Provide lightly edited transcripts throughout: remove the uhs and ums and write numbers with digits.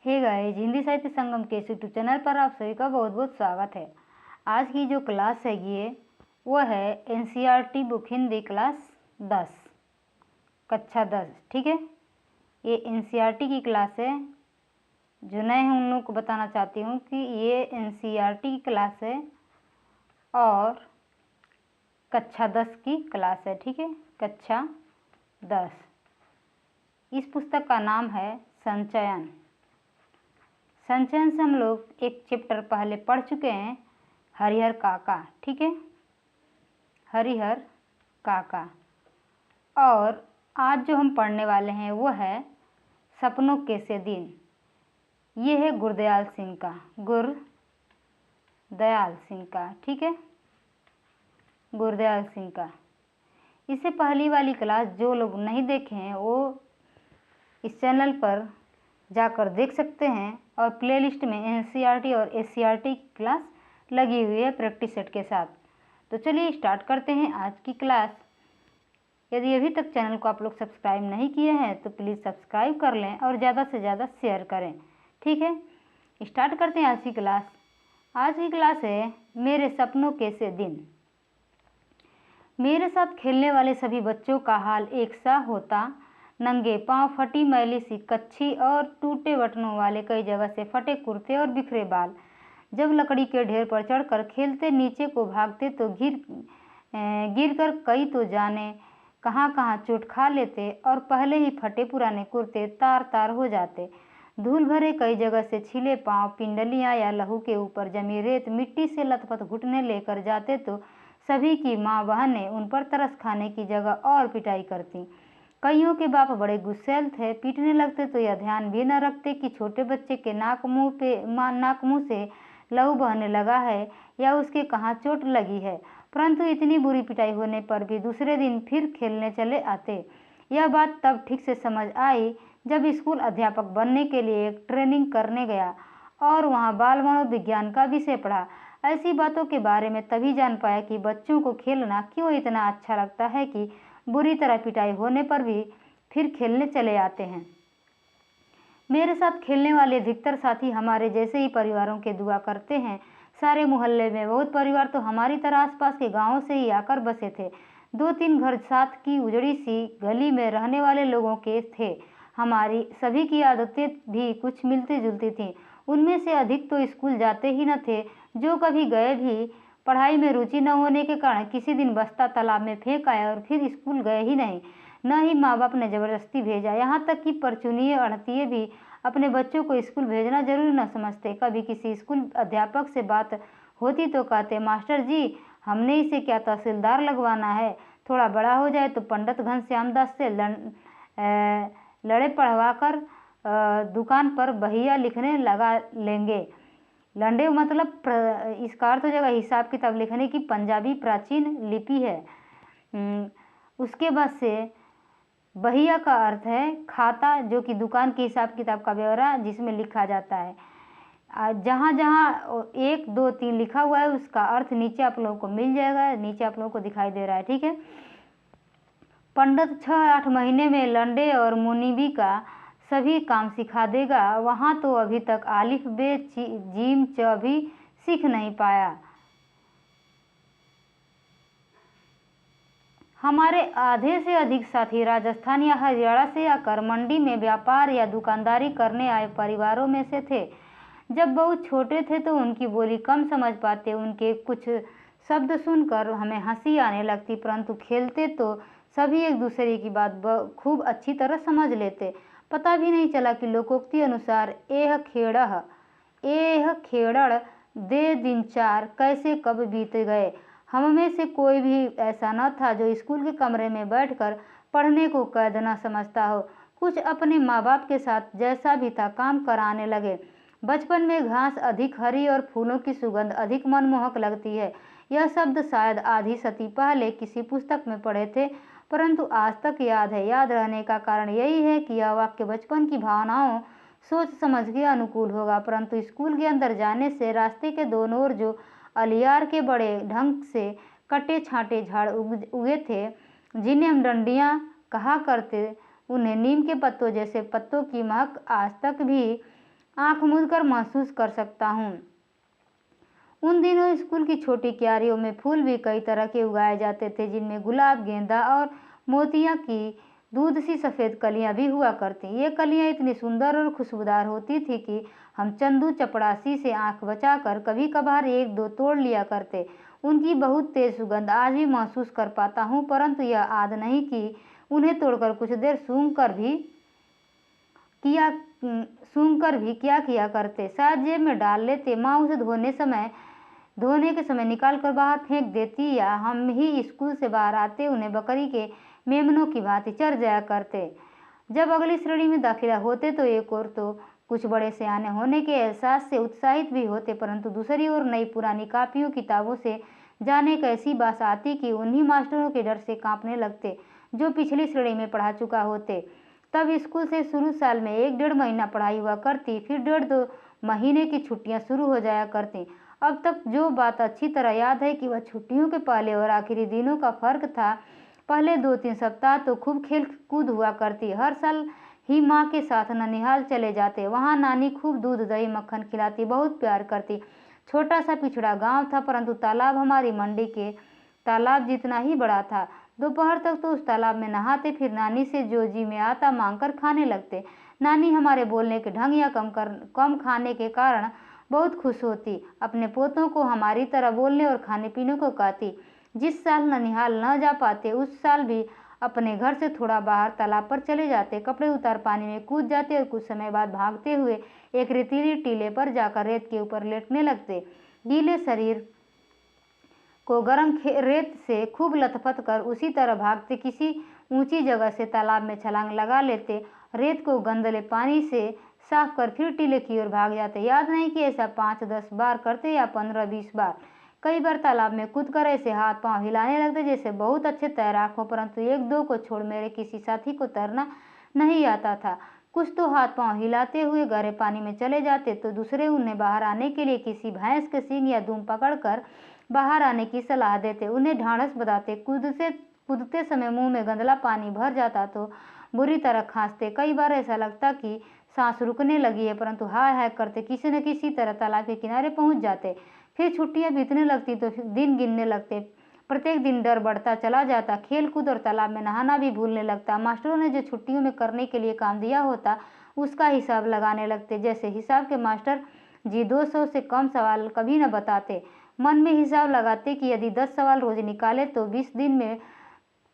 Hey guys, Hindi साहित्य संगम के YouTube channel पर आप सभी का बहुत बहुत स्वागत है। आज की जो क्लास है वो है एनसीईआरटी बुक हिंदी क्लास 10 कक्षा 10। ठीक है, ये एनसीईआरटी की क्लास है। जो नए हैं उन लोगों को बताना चाहती हूँ कि ये एनसीईआरटी की क्लास है और कक्षा 10 की क्लास है। ठीक है, कक्षा 10। इस पुस्तक का नाम है संचयन। संचयन से हम लोग एक चैप्टर पहले पढ़ चुके हैं, हरिहर काका। ठीक है, हरिहर काका। और आज जो हम पढ़ने वाले हैं वो है सपनों के से दिन। ये है गुरदयाल सिंह का, गुरदयाल सिंह का। ठीक है, गुरदयाल सिंह का। इससे पहली वाली क्लास जो लोग नहीं देखे हैं वो इस चैनल पर जाकर देख सकते हैं। और प्लेलिस्ट में एनसीईआरटी और एससीईआरटी की क्लास लगी हुई है प्रैक्टिस सेट के साथ। तो चलिए स्टार्ट करते हैं आज की क्लास। यदि अभी तक चैनल को आप लोग सब्सक्राइब नहीं किए हैं तो प्लीज़ सब्सक्राइब कर लें और ज़्यादा से ज़्यादा शेयर करें। ठीक है, स्टार्ट करते हैं आज की क्लास। आज की क्लास है मेरे सपनों के से दिन। मेरे साथ खेलने वाले सभी बच्चों का हाल एक सा होता। नंगे पांव, फटी मैली सी कच्छी और टूटे बटनों वाले कई जगह से फटे कुर्ते और बिखरे बाल। जब लकड़ी के ढेर पर चढ़कर खेलते नीचे को भागते तो गिर कर कई तो जाने कहाँ कहाँ चोट खा लेते और पहले ही फटे पुराने कुर्ते तार तार हो जाते। धूल भरे कई जगह से छिले पांव, पिंडलियाँ या लहू के ऊपर जमी रेत मिट्टी से लथपथ घुटने लेकर जाते तो सभी की माँ बहनें उन पर तरस खाने की जगह और पिटाई करती। कईयों के बाप बड़े गुस्सैल थे, पीटने लगते तो यह ध्यान भी न रखते कि छोटे बच्चे के नाक मुंह से लहू बहने लगा है या उसके कहाँ चोट लगी है। परंतु इतनी बुरी पिटाई होने पर भी दूसरे दिन फिर खेलने चले आते। यह बात तब ठीक से समझ आई जब स्कूल अध्यापक बनने के लिए एक ट्रेनिंग करने गया और वहाँ बाल मनोविज्ञान का विषय पढ़ा। ऐसी बातों के बारे में तभी जान पाया कि बच्चों को खेलना क्यों इतना अच्छा लगता है कि बुरी तरह पिटाई होने पर भी फिर खेलने चले आते हैं। मेरे साथ खेलने वाले अधिकतर साथी हमारे जैसे ही परिवारों के दुआ करते हैं। सारे मोहल्ले में बहुत परिवार तो हमारी तरह आसपास के गांवों से ही आकर बसे थे। 2-3 घर साथ की उजड़ी सी गली में रहने वाले लोगों के थे। हमारी सभी की आदतें भी कुछ मिलती जुलती थीं। उनमें से अधिक तो स्कूल जाते ही न थे, जो कभी गए भी पढ़ाई में रुचि न होने के कारण किसी दिन बस्ता तालाब में फेंक आए और फिर स्कूल गए ही नहीं। न ही माँ बाप ने जबरदस्ती भेजा। यहाँ तक कि परचुनिये अड़तिये भी अपने बच्चों को स्कूल भेजना जरूरी न समझते। कभी किसी स्कूल अध्यापक से बात होती तो कहते, मास्टर जी हमने इसे क्या तहसीलदार लगवाना है, थोड़ा बड़ा हो जाए तो पंडित घनश्याम दास से लड़े पढ़वा कर दुकान पर बहिया लिखने लगा लेंगे। लंडे मतलब इसका अर्थ हो जाएगा हिसाब किताब लिखने की पंजाबी प्राचीन लिपि है। उसके बाद से बहिया का अर्थ है खाता, जो कि दुकान के हिसाब किताब का ब्यौरा जिसमें लिखा जाता है। जहाँ जहाँ 1, 2, 3 लिखा हुआ है उसका अर्थ नीचे आप लोगों को मिल जाएगा, नीचे आप लोगों को दिखाई दे रहा है। ठीक है, पंडित 6-8 महीने में लंडे और मुनीबी का सभी काम सिखा देगा। वहाँ तो अभी तक आलिफ बे जीम च भी सीख नहीं पाया। हमारे आधे से अधिक साथी राजस्थान या हरियाणा से आकर मंडी में व्यापार या दुकानदारी करने आए परिवारों में से थे। जब बहुत छोटे थे तो उनकी बोली कम समझ पाते, उनके कुछ शब्द सुनकर हमें हंसी आने लगती, परंतु खेलते तो सभी एक दूसरे की बात खूब अच्छी तरह समझ लेते। पता भी नहीं चला कि लोकोक्ति अनुसार एह खेड़ड़ दे दिन चार कैसे कब बीत गए। हम में से कोई भी ऐसा न था जो स्कूल के कमरे में बैठकर पढ़ने को कैद न समझता हो। कुछ अपने माँ बाप के साथ जैसा भी था काम कराने लगे। बचपन में घास अधिक हरी और फूलों की सुगंध अधिक मनमोहक लगती है। यह शब्द शायद आधी सदी पहले किसी पुस्तक में पढ़े थे, परंतु आज तक याद है। याद रहने का कारण यही है कि यह वाक्य बचपन की भावनाओं सोच समझ के अनुकूल होगा। परंतु स्कूल के अंदर जाने से रास्ते के दोनों ओर जो अलियार के बड़े ढंग से कटे छांटे झाड़ उगे थे, जिन्हें हम डंडियाँ कहा करते, उन्हें नीम के पत्तों जैसे पत्तों की महक आज तक भी आंख मूंदकर महसूस कर सकता हूँ। उन दिनों स्कूल की छोटी क्यारियों में फूल भी कई तरह के उगाए जाते थे, जिनमें गुलाब, गेंदा और मोतिया की दूध सी सफ़ेद कलियां भी हुआ करती। ये कलियां इतनी सुंदर और खुशबूदार होती थी कि हम चंदू चपड़ासी से आंख बचाकर कभी कभार एक दो तोड़ लिया करते। उनकी बहुत तेज सुगंध आज भी महसूस कर पाता हूँ, परंतु यह आद नहीं कि उन्हें तोड़कर कुछ देर सूंघ कर भी क्या किया करते। शायद जेब में डाल लेते। माँ उसे धोने के समय निकाल कर बाहर फेंक देती, या हम ही स्कूल से बाहर आते उन्हें बकरी के मेमनों की भांति चर जाया करते। जब अगली श्रेणी में दाखिला होते तो एक ओर तो कुछ बड़े सियाने होने के एहसास से उत्साहित भी होते, परंतु दूसरी ओर नई पुरानी कापियों किताबों से जाने एक ऐसी बात आती कि उन्हीं मास्टरों के डर से कांपने लगते जो पिछली श्रेणी में पढ़ा चुका होते। तब स्कूल से शुरू साल में 1-1.5 महीना पढ़ाई हुआ करती, फिर 1.5-2 महीने की छुट्टियां शुरू हो जाया करती। अब तक जो बात अच्छी तरह याद है कि वह छुट्टियों के पहले और आखिरी दिनों का फर्क था। पहले 2-3 सप्ताह तो खूब खेल कूद हुआ करती। हर साल ही माँ के साथ ननिहाल चले जाते। वहाँ नानी खूब दूध दही मक्खन खिलाती, बहुत प्यार करती। छोटा सा पिछड़ा गांव था, परंतु तालाब हमारी मंडी के तालाब जितना ही बड़ा था। दोपहर तक तो उस तालाब में नहाते, फिर नानी से जो जी में आता मांगकर खाने लगते। नानी हमारे बोलने के ढंग या कम खाने के कारण बहुत खुश होती। अपने पोतों को हमारी तरह बोलने और खाने पीने को कहती। जिस साल ननिहाल न जा पाते उस साल भी अपने घर से थोड़ा बाहर तालाब पर चले जाते, कपड़े उतार पानी में कूद जाते और कुछ समय बाद भागते हुए एक रेतीली टीले पर जाकर रेत के ऊपर लेटने लगते। गीले शरीर को गर्म रेत से खूब लथपथ कर उसी तरह भागते। किसी ऊंची जगह से तालाब में छलांग लगा लेते, रेत को गंदले पानी से साफ कर फिर टीले की ओर भाग जाते। याद नहीं कि ऐसा 5-10 बार करते या 15-20 बार। कई बार तालाब में कूदकर ऐसे हाथ पांव हिलाने लगते जैसे बहुत अच्छे तैराक हो, परंतु 1-2 को छोड़ मेरे किसी साथी को तैरना नहीं आता था। कुछ तो हाथ पांव हिलाते हुए गहरे पानी में चले जाते, तो दूसरे उन्हें बाहर आने के लिए किसी भैंस के सींग या दूम पकड़कर बाहर आने की सलाह देते, उन्हें ढांढस बताते। कूदते समय मुंह में गंदला पानी भर जाता तो बुरी तरह खांसते। कई बार ऐसा लगता कि सांस रुकने लगी है, परंतु हाय हाय करते किसी न किसी तरह तालाब के किनारे पहुंच जाते। फिर छुट्टियां बीतने लगती तो दिन गिनने लगते। प्रत्येक दिन डर बढ़ता चला जाता। खेल कूद और तालाब में नहाना भी भूलने लगता। मास्टरों ने जो छुट्टियों में करने के लिए काम दिया होता उसका हिसाब लगाने लगते। जैसे हिसाब के मास्टर जी 200 से कम सवाल कभी न बताते। मन में हिसाब लगाते कि यदि 10 सवाल रोज निकाले तो 20 दिन में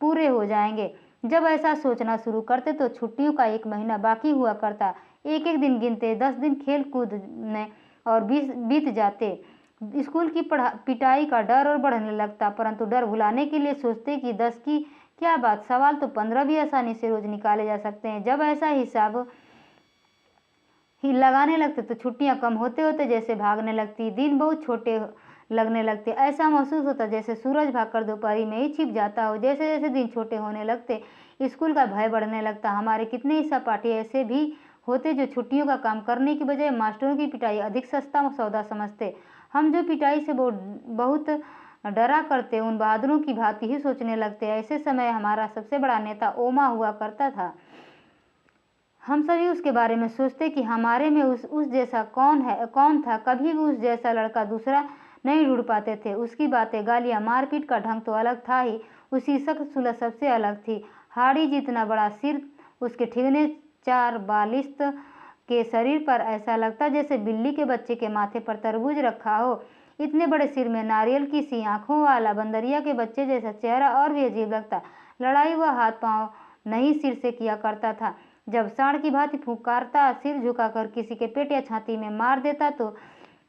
पूरे हो जाएंगे। जब ऐसा सोचना शुरू करते तो छुट्टियों का 1 महीना बाकी हुआ करता। एक एक दिन गिनते, 10 दिन खेल कूद में और 20 बीत जाते। स्कूल की पिटाई का डर और बढ़ने लगता, परंतु डर भुलाने के लिए सोचते कि 10 की क्या बात, सवाल तो 15 भी आसानी से रोज निकाले जा सकते हैं। जब ऐसा हिसाब ही लगाने लगते तो छुट्टियां कम होते होते जैसे भागने लगती, दिन बहुत छोटे लगने लगते। ऐसा महसूस होता जैसे सूरज भागकर दोपहरी में ही छिप जाता हो। जैसे जैसे दिन छोटे होने लगते स्कूल का भय बढ़ने लगता। हमारे कितने ही सहपाठी ऐसे भी होते जो छुट्टियों का काम करने की बजाय मास्टरों की पिटाई अधिक सस्ता सौदा समझते। हम जो पिटाई से बहुत डरा करते उन बहादुरों की भांति ही सोचने लगते। ऐसे समय हमारा सबसे बड़ा नेता ओमा हुआ करता था। हम सभी उसके बारे में सोचते कि हमारे में उस जैसा कौन था। कभी भी उस जैसा लड़का दूसरा नहीं ढूंढ पाते थे। उसकी बातें, गालियां, मारपीट का ढंग तो अलग था ही, उसकी सख्त सुलह सबसे अलग थी। हाड़ी जितना बड़ा सिर, उसके ठिगने 4 बालिश्त के शरीर पर ऐसा लगता जैसे बिल्ली के बच्चे के माथे पर तरबूज रखा हो। इतने बड़े सिर में नारियल की सी आंखों वाला बंदरिया के बच्चे जैसा चेहरा और भी अजीब लगता। लड़ाई वह हाथ पांव नहीं सिर से किया करता था। जब सांड की भांति फुकारता, सिर झुकाकर किसी के पेट या छाती में मार देता तो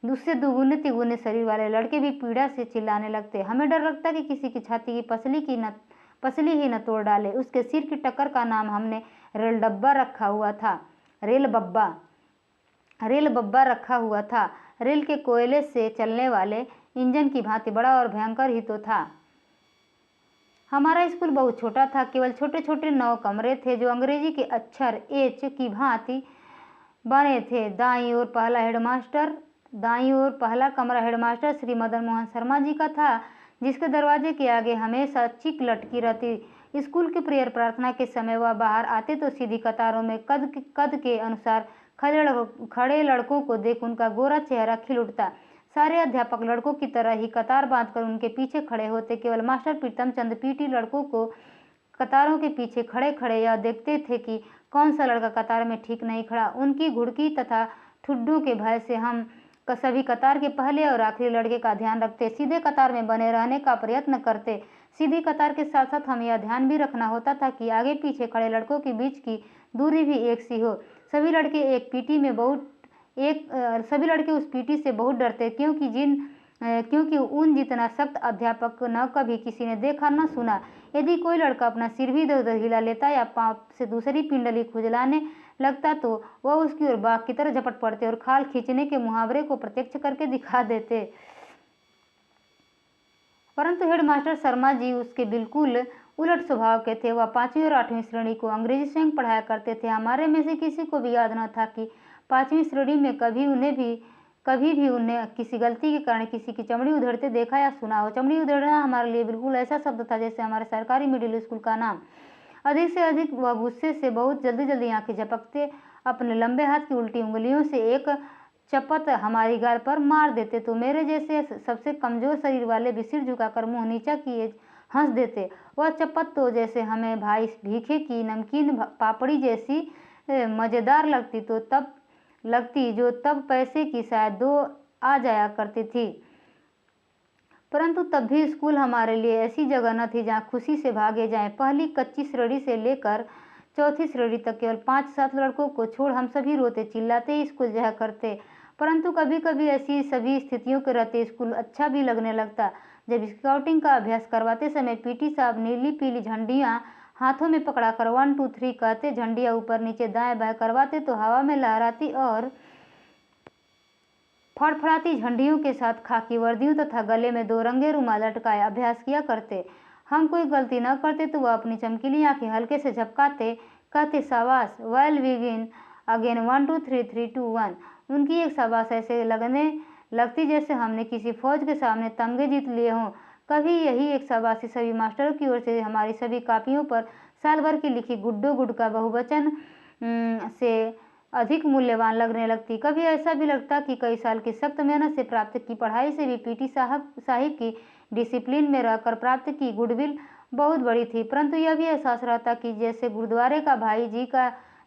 उससे दुगुने तिगुने शरीर वाले लड़के भी पीड़ा से चिल्लाने लगते। हमें डर लगता कि किसी की छाती की पसली ही न तोड़ डाले। उसके सिर की टक्कर का नाम हमने रेल बब्बा रखा हुआ था। रेल के कोयले से चलने वाले इंजन की भांति बड़ा और भयंकर ही तो था। हमारा स्कूल बहुत छोटा था। केवल छोटे छोटे 9 कमरे थे जो अंग्रेजी के अक्षर एच की भांति बने थे। दाईं ओर पहला कमरा हेडमास्टर श्री मदन मोहन शर्मा जी का था, जिसके दरवाजे के आगे हमेशा चिक लटकी रहती। स्कूल की प्रेयर प्रार्थना के समय वह बाहर आते तो सीधी कतारों में कद के अनुसार खड़े लड़कों को देख उनका गोरा चेहरा खिल उठता। सारे अध्यापक लड़कों की तरह ही कतार बांधकर उनके पीछे खड़े होते। केवल मास्टर प्रीतम चंद पीटी लड़कों को कतारों के पीछे खड़े खड़े यह देखते थे कि कौन सा लड़का कतार में ठीक नहीं खड़ा। उनकी घुड़की तथा ठुड्डों के भय से हम सभी कतार के पहले और आखिरी लड़के का ध्यान रखते, सीधे कतार में बने रहने का प्रयत्न करते। सीधी कतार के साथ साथ हमें यह ध्यान भी रखना होता था कि आगे पीछे खड़े लड़कों के बीच की दूरी भी एक सी हो। सभी लड़के उस पीटी से बहुत डरते, क्योंकि उन जितना सख्त अध्यापक न कभी किसी ने देखा न सुना। यदि कोई लड़का अपना सिर भी इधर उधर हिला लेता या पाँव से दूसरी पिंडली खुजलाने लगता तो वह उसकी ओर बाघ की तरह झपट पड़ते और खाल खींचने के मुहावरे को प्रत्यक्ष करके दिखा देते। परंतु हेडमास्टर शर्मा जी उसके बिल्कुल उलट स्वभाव के थे। वह 5वीं और 8वीं श्रेणी को अंग्रेजी स्वयं पढ़ाया करते थे। हमारे में से किसी को भी याद न था कि 5वीं श्रेणी में कभी भी उन्हें किसी गलती के कारण किसी की चमड़ी उधेड़ते देखा या सुना हो। चमड़ी उधेड़ना हमारे लिए बिल्कुल ऐसा शब्द था जैसे हमारे सरकारी मिडिल स्कूल का नाम। अधिक से अधिक वह गुस्से से बहुत जल्दी आंखें झपकते, अपने लंबे हाथ की उल्टी उंगलियों से एक चपत हमारी गाल पर मार देते तो मेरे जैसे सबसे कमजोर शरीर वाले भी सिर झुकाकर मुंह नीचा किए हंस देते। वह चपत तो जैसे हमें भाई भीखे की नमकीन पापड़ी जैसी मज़ेदार लगती जो तब पैसे की शायद 2 आ जाया करती थी। परंतु तब भी स्कूल हमारे लिए ऐसी जगह न थी जहाँ खुशी से भागे जाएं। पहली कच्ची श्रेणी से लेकर 4थी श्रेणी तक केवल 5-7 लड़कों को छोड़ हम सभी रोते चिल्लाते ही स्कूल जाया करते। परंतु कभी कभी ऐसी सभी स्थितियों के रहते स्कूल अच्छा भी लगने लगता। जब स्काउटिंग का अभ्यास करवाते समय पीटी साहब नीली पीली झंडियाँ हाथों में पकड़ाकर 1 2 3 कहते झंडियाँ ऊपर नीचे दाएं बाएं करवाते तो हवा में लहराती और फड़फड़ाती झंडियों के साथ खाकी वर्दियों तथा गले में 2 रंगे रुमाल लटकाए अभ्यास किया करते। हम कोई गलती न करते तो वह अपनी चमकीली आंखें हल्के से झपकाते, कहते शाबाश, वेल बिगिन अगेन 1 2 3 3 2 1। उनकी एक शाबाश ऐसे लगने लगती जैसे हमने किसी फौज के सामने तमगे जीत लिए हों। कभी यही एक शाबाशी सभी मास्टरों की ओर से हमारी सभी कापियों पर साल भर की लिखी गुड्डो गुड का बहुवचन से अधिक मूल्यवान लगने लगती। कभी ऐसा भी लगता कि कई साल की सख्त मेहनत से प्राप्त की पढ़ाई से भी पीटी साहिब की डिसिप्लिन में रहकर प्राप्त की गुडविल बहुत बड़ी थी। परंतु यह भी एहसास रहता कि जैसे गुरुद्वारे का भाई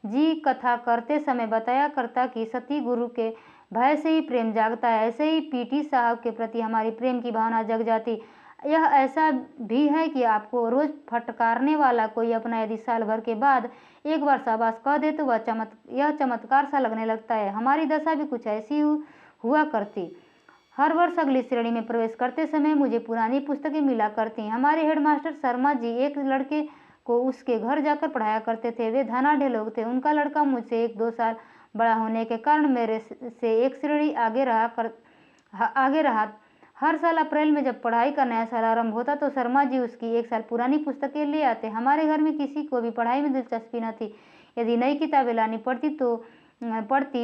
जी कथा करते समय बताया करता कि सती गुरु के भय से ही प्रेम जागता है, ऐसे ही पीटी साहब के प्रति हमारी प्रेम की भावना जग जाती। यह ऐसा भी है कि आपको रोज फटकारने वाला कोई अपना यदि साल भर के बाद एक बार शाबाश कह दे तो यह चमत्कार सा लगने लगता है। हमारी दशा भी कुछ ऐसी हुआ करती। हर वर्ष अगली श्रेणी में प्रवेश करते समय मुझे पुरानी पुस्तकें मिला करती। हमारे हेडमास्टर शर्मा जी एक लड़के को उसके घर जाकर पढ़ाया करते थे। वे धनाढ़ लोग थे। उनका लड़का मुझसे 1-2 साल बड़ा होने के कारण मेरे से एक श्रेणी आगे रहा। हर साल अप्रैल में जब पढ़ाई का नया साल आरंभ होता तो शर्मा जी उसकी 1 साल पुरानी पुस्तकें ले आते। हमारे घर में किसी को भी पढ़ाई में दिलचस्पी न थी। यदि नई किताबें लानी पड़ती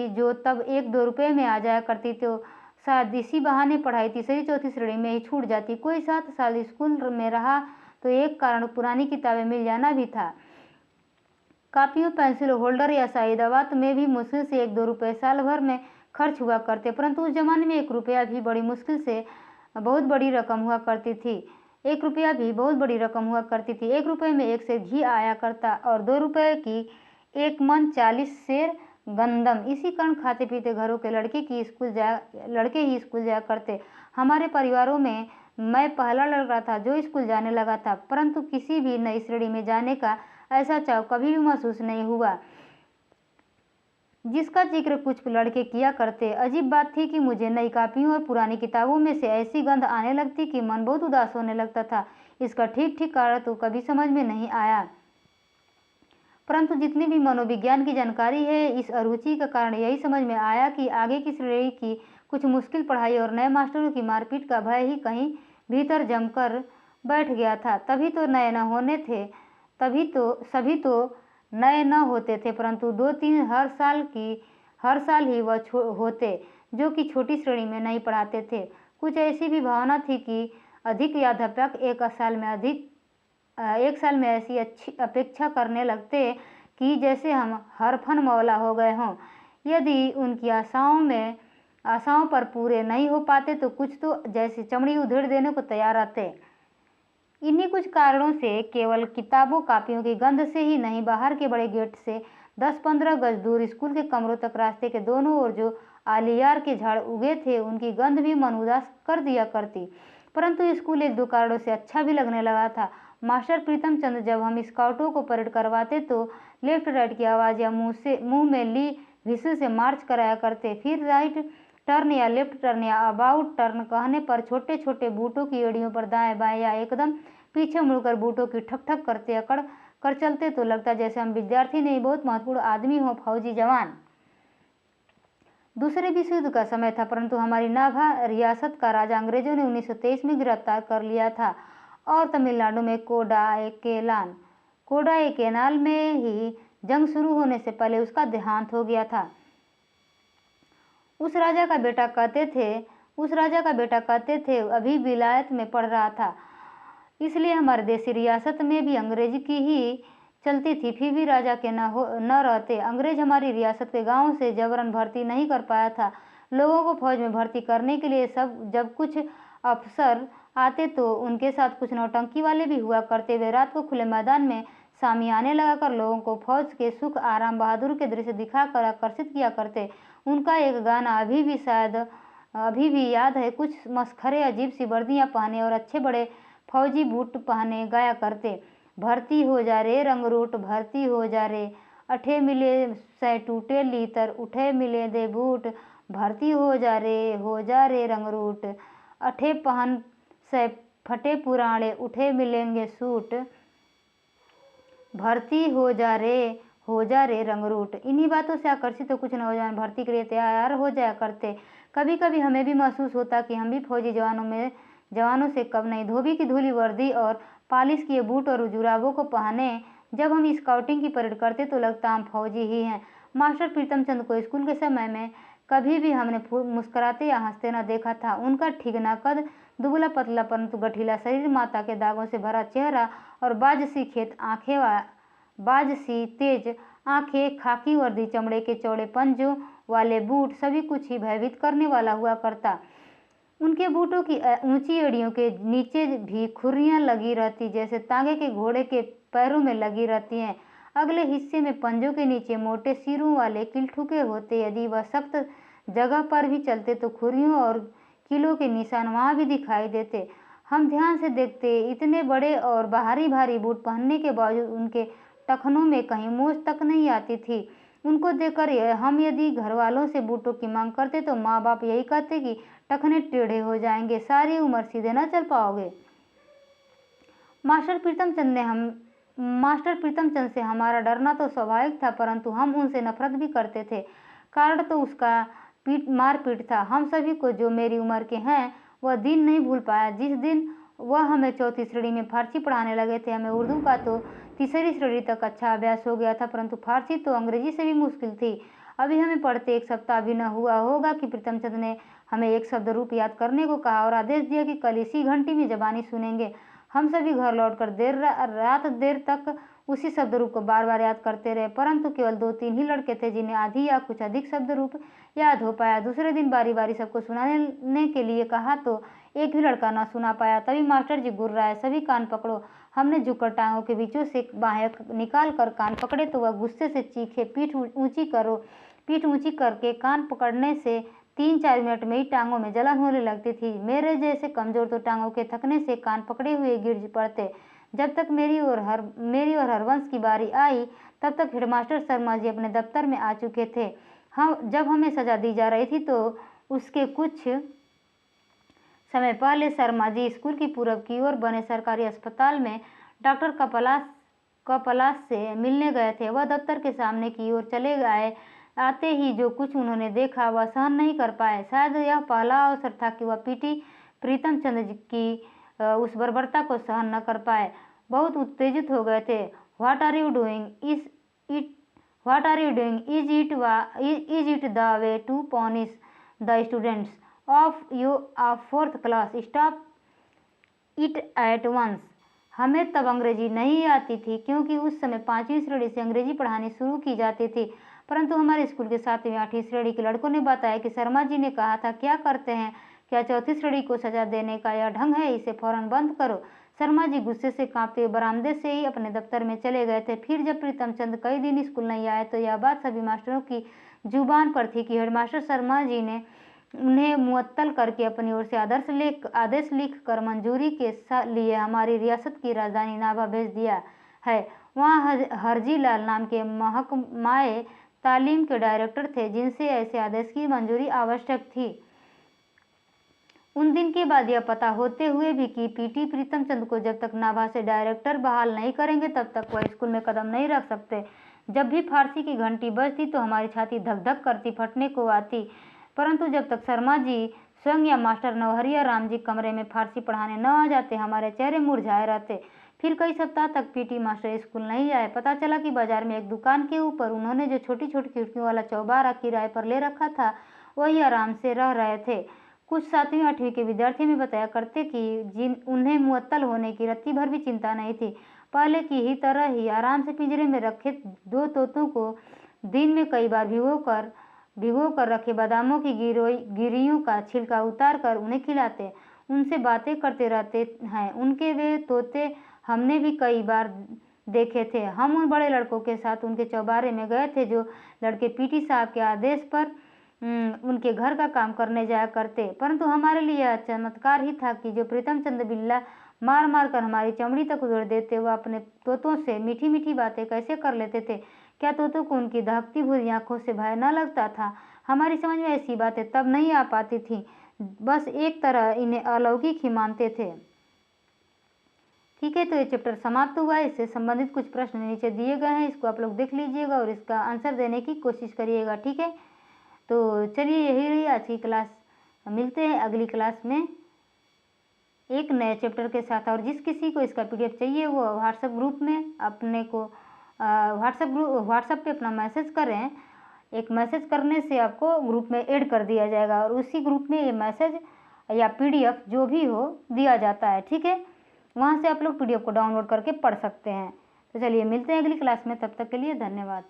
जो तब 1-2 रुपये में आ जाया करती तो शायद इसी बहाने पढ़ाई 3री-4थी श्रेणी में ही छूट जाती। कोई 7 साल स्कूल में रहा तो एक कारण पुरानी किताबें मिल जाना भी था। कापियों, पेंसिल होल्डर या शाही दवात में भी मुश्किल से 1-2 रुपये साल भर में खर्च हुआ करते। परंतु उस जमाने में 1 रुपया भी बड़ी मुश्किल से बहुत बड़ी रकम हुआ करती थी। 1 रुपया भी बहुत बड़ी रकम हुआ करती थी। 1 रुपये में 1 सेर घी आया करता और 2 रुपये की 1 मन 40 सेर गंदम। इसी कारण खाते पीते घरों के लड़के ही स्कूल जाया करते। हमारे परिवारों में मैं पहला लड़का था जो स्कूल जाने लगा था। परंतु किसी भी नई श्रेणी में जाने का ऐसा चाव कभी भी महसूस नहीं हुआ जिसका जिक्र कुछ लड़के किया करते। अजीब बात थी कि मुझे नई कापियों और पुरानी किताबों में से ऐसी गंध आने लगती कि मन बहुत उदास होने लगता था। इसका ठीक कारण तो कभी समझ में नहीं आया। परंतु जितनी भी मनोविज्ञान की जानकारी है, इस अरुचि का कारण यही समझ में आया कि आगे की श्रेणी की कुछ मुश्किल पढ़ाई और नए मास्टरों की मारपीट का भय ही कहीं भीतर जमकर बैठ गया था। सभी तो नए न होते थे, परंतु 2-3 हर साल ही वह होते जो कि छोटी श्रेणी में नहीं पढ़ाते थे। कुछ ऐसी भी भावना थी कि अधिक अध्यापक एक साल में ऐसी अच्छी अपेक्षा करने लगते कि जैसे हम हरफन मौला हो गए हों। यदि उनकी आशाओं पर पूरे नहीं हो पाते तो कुछ तो जैसे चमड़ी उधेड़ देने को तैयार रहते। इन्हीं कुछ कारणों से केवल किताबों कापियों की गंध से ही नहीं, बाहर के बड़े गेट से 10-15 गज दूर स्कूल के कमरों तक रास्ते के दोनों ओर जो आलियार के झाड़ उगे थे उनकी गंध भी मन उदास कर दिया करती। परंतु स्कूल 1-2 कारणों से अच्छा भी लगने लगा था। मास्टर प्रीतम चंद जब हम स्काउटों को परेड करवाते तो लेफ्ट राइट की आवाज़ या मुंह में ली व्हिसिल से मार्च कराया करते। फिर राइट टर्न या लेफ्ट टर्न या अबाउट टर्न कहने पर छोटे छोटे बूटों की एड़ियों पर दाएं बाएं या एकदम पीछे मुड़कर बूटों की ठक ठक करते अकड़ कर चलते तो लगता जैसे हम विद्यार्थी नहीं बहुत महत्वपूर्ण आदमी हो, फौजी जवान। दूसरे विश्व युद्ध का समय था, परंतु हमारी नागा रियासत का राजा अंग्रेजों ने 1923 में गिरफ्तार कर लिया था और तमिलनाडु में कोडाईकेनाल में ही जंग शुरू होने से पहले उसका देहांत हो गया था। उस राजा का बेटा कहते थे अभी विलायत में पढ़ रहा था, इसलिए हमारे देसी रियासत में भी अंग्रेजी की ही चलती थी। फिर भी राजा के न रहते अंग्रेज हमारी रियासत के गांवों से जबरन भर्ती नहीं कर पाया था। लोगों को फौज में भर्ती करने के लिए जब कुछ अफसर आते तो उनके साथ कुछ नौटंकी वाले भी हुआ करते। वे रात को खुले मैदान में शामियाने लगाकर लोगों को फौज के सुख आराम बहादुर के दृश्य दिखाकर आकर्षित किया करते। उनका एक गाना अभी भी याद है। कुछ मस्खरे अजीब सी वर्दियां पहने और अच्छे बड़े फौजी बूट पहने गाया करते। भर्ती हो जा रे रंगरूट, भर्ती हो जा रे, अठे मिले सै टूटे लीतर, उठे मिले दे बूट, भर्ती हो जा रे रंगरूट, अठे पहन सै फटे पुराने, उठे मिलेंगे सूट, भर्ती हो जा रे रंगरूट। इन्हीं बातों से आकर्षित तो कुछ नौजवान भर्ती के लिए तैयार हो जाया करते। कभी कभी हमें भी महसूस होता कि हम भी फौजी जवानों से कम नहीं। धोबी की धूली वर्दी और पालिश किए बूट और जुराबों को पहने जब हम स्काउटिंग की परेड करते तो लगता हम फौजी ही हैं। मास्टर प्रीतम चंद को स्कूल के समय में कभी भी हमने मुस्कुराते या हंसते न देखा था। उनका ठिगना कद, दुबला पतला परंतु गठीला शरीर, माता के दागों से भरा चेहरा और बाज सी तेज आंखें, खाकी वर्दी, चमड़े के चौड़े पंजों वाले बूट, सभी कुछ ही भयभीत करने वाला हुआ करता। उनके बूटों की ऊंची एड़ियों के नीचे भी खुरियां लगी रहती जैसे तांगे के घोड़े के पैरों में लगी रहती हैं। अगले हिस्से में पंजों के नीचे मोटे सिरों वाले कील ठुके होते। यदि वह सख्त जगह पर भी चलते तो खुरियों और कीलों के निशान वहां भी दिखाई देते। हम ध्यान से देखते, इतने बड़े और भारी बूट पहनने के बावजूद उनके टखनों में कहीं मोच तक नहीं आती थी। उनको देखकर हम यदि घर वालों से बूटों की मांग करते तो माँ बाप यही कहते कि टखने टेढ़े हो जाएंगे, सारी उम्र सीधे न चल पाओगे। मास्टर प्रीतम चंद से हमारा डरना तो स्वाभाविक था, परंतु हम उनसे नफरत भी करते थे। कारण तो उसका मारपीट था। हम सभी को जो मेरी उम्र के हैं वह दिन नहीं भूल पाया जिस दिन वह हमें चौथी श्रेणी में फारसी पढ़ाने लगे थे। हमें उर्दू का तो तीसरी श्रेणी तक अच्छा अभ्यास हो गया था, परंतु फारसी तो अंग्रेजी से भी मुश्किल थी। अभी हमें पढ़ते 1 सप्ताह भी न हुआ होगा कि प्रीतमचंद ने हमें एक शब्द रूप याद करने को कहा और आदेश दिया कि कल इसी घंटी में जबानी सुनेंगे। हम सभी घर लौटकर रात देर तक उसी शब्द रूप को बार बार याद करते रहे, परंतु केवल 2-3 ही लड़के थे जिन्हें आधी या कुछ अधिक शब्द रूप याद हो पाया। दूसरे दिन बारी बारी सबको सुनाने के लिए कहा तो एक भी लड़का न सुना पाया। तभी मास्टर जी गुर्राए, सभी कान पकड़ो। हमने झुककर टांगों के बीचों से बाहें निकाल कर कान पकड़े तो वह गुस्से से चीखे, पीठ ऊंची करके कान पकड़ने से 3-4 मिनट में ही टांगों में जलन होने लगती थी। मेरे जैसे कमजोर तो टांगों के थकने से कान पकड़े हुए गिर पड़ते। जब तक मेरी और हरवंश की बारी आई तब तक हेडमास्टर शर्मा जी अपने दफ्तर में आ चुके थे। जब हमें सजा दी जा रही थी तो उसके कुछ समय पहले शर्मा जी स्कूल की पूरब की ओर बने सरकारी अस्पताल में डॉक्टर कपलास से मिलने गए थे। वह दफ्तर के सामने की ओर चले गए। आते ही जो कुछ उन्होंने देखा वह सहन नहीं कर पाए। शायद यह पहला अवसर था कि वह प्रीतम चंद की उस बर्बरता को सहन न कर पाए। बहुत उत्तेजित हो गए थे। What are you doing? Is it the way to punish the students of your 4th class? Stop it at once. हमें तब अंग्रेजी नहीं आती थी क्योंकि उस समय 5वीं श्रेणी से अंग्रेजी पढ़ानी शुरू की जाती थी, परंतु हमारे स्कूल के 7वीं 8वीं श्रेणी के लड़कों ने बताया कि शर्मा जी ने कहा था, क्या करते हैं, क्या चौथी श्रेणी को सजा देने का यह ढंग है, इसे फौरन बंद करो। शर्मा जी गुस्से से कांपते हुए बरामदे से ही अपने दफ्तर में चले गए थे। फिर जब प्रीतम चंद कई दिन स्कूल नहीं आए तो यह बात सभी मास्टरों की जुबान पर थी कि हेडमास्टर शर्मा जी ने उन्हें मुअत्तल करके अपनी ओर से आदेश लिख कर मंजूरी के लिए हमारी रियासत की राजधानी नाभा भेज दिया है। वहाँ हरजी लाल नाम के महकमाए तालीम के डायरेक्टर थे, जिनसे ऐसे आदेश की मंजूरी आवश्यक थी। उन दिन के बाद यह पता होते हुए भी कि पीटी प्रीतम चंद को जब तक नाभा से डायरेक्टर बहाल नहीं करेंगे तब तक वह स्कूल में कदम नहीं रख सकते। जब भी फारसी की घंटी बजती तो हमारी छाती धक धक करती, फटने को आती। परंतु जब तक शर्मा जी स्वयं या मास्टर नवहरिया राम जी कमरे में फारसी पढ़ाने न आ जाते, हमारे चेहरे मुरझाए रहते। फिर कई सप्ताह तक पीटी मास्टर स्कूल नहीं आए। पता चला कि बाजार में एक दुकान के ऊपर उन्होंने जो छोटी छोटी खिड़कियों वाला चौबारा किराए पर ले रखा था, वही आराम से रह रहे थे। कुछ 7वीं 8वीं के विद्यार्थी में बताया करते कि उन्हें मुअत्तल होने की रत्ती भर भी चिंता नहीं थी। पहले की ही तरह ही आराम से पिंजरे में रखे 2 तोतों को दिन में कई बार भिगो कर रखे बादामों की गिरियों का छिलका उतार कर उन्हें खिलाते, उनसे बातें करते रहते हैं। उनके वे तोते हमने भी कई बार देखे थे। हम उन बड़े लड़कों के साथ उनके चौबारे में गए थे, जो लड़के पीटी साहब के आदेश पर उनके घर का काम करने जाया करते। परंतु हमारे लिए यह चमत्कार ही था कि जो प्रीतम चंद बिल्ला मार मार कर हमारी चमड़ी तक उधेड़ देते, वह अपने तोतों से मीठी मीठी बातें कैसे कर लेते थे। क्या तोतों को उनकी दहकती भूरी आंखों से भय न लगता था? हमारी समझ में ऐसी बातें तब नहीं आ पाती थी, बस एक तरह इन्हें अलौकिक ही मानते थे। ठीक है, तो ये चैप्टर समाप्त हुआ है। इससे संबंधित कुछ प्रश्न नीचे दिए गए हैं, इसको आप लोग देख लीजिएगा और इसका आंसर देने की कोशिश करिएगा। ठीक है, तो चलिए यही रही आज की क्लास। मिलते हैं अगली क्लास में एक नए चैप्टर के साथ। और जिस किसी को इसका PDF चाहिए वो व्हाट्सएप ग्रुप में अपने को व्हाट्सएप पे अपना मैसेज करें। एक मैसेज करने से आपको ग्रुप में ऐड कर दिया जाएगा और उसी ग्रुप में ये मैसेज या PDF जो भी हो दिया जाता है। ठीक है, वहाँ से आप लोग PDF को डाउनलोड करके पढ़ सकते हैं। तो चलिए मिलते हैं अगली क्लास में, तब तक के लिए धन्यवाद।